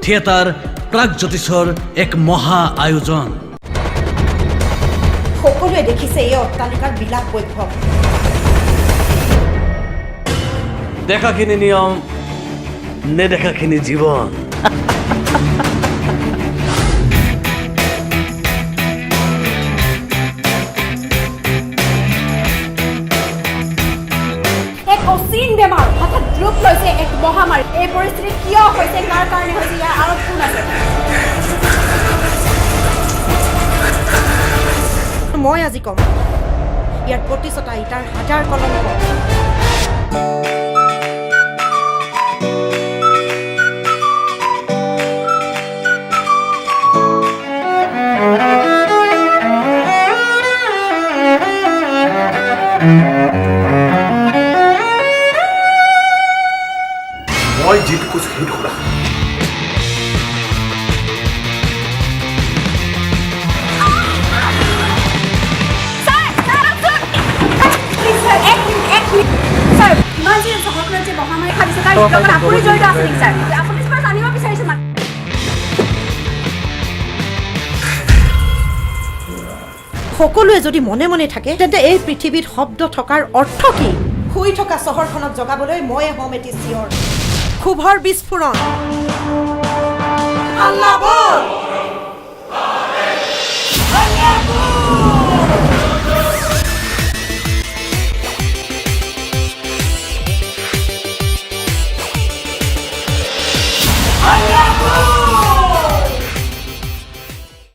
Theatre প্ৰাগজ্যোতিষৰ এক মহা আয়োজন। সকলোৱে দেখিছে এই অট্টালিকাৰ বিলাস বৈভৱ। দেখাখিনি নিয়ম, নেদেখাখিনি জীৱন। এক অচিন বেমাৰ হঠাৎ ৰূপ লৈছে এক মহামাৰী। এই পৰিস্থিতি কিয় হৈছে, কাৰ কাৰণে হৈছে, ইয়াৰ আঁৰত কোন আছে? মই আজি কম, ইয়াৰ প্ৰতিচতা ইটাৰ হাজাৰ কলংক। মই যিটো কৈছো সেইটো শুনা। সকলোৱে যদি মনে মনে থাকে তেন্তে এই পৃথিৱীত শব্দ থকাৰ অৰ্থ কি? শুই থকা চহৰখনক জগাবলৈ মই হ'ম এটি চিঞৰ, ক্ষোভৰ বিস্ফোৰণ। আল্লাহ বল।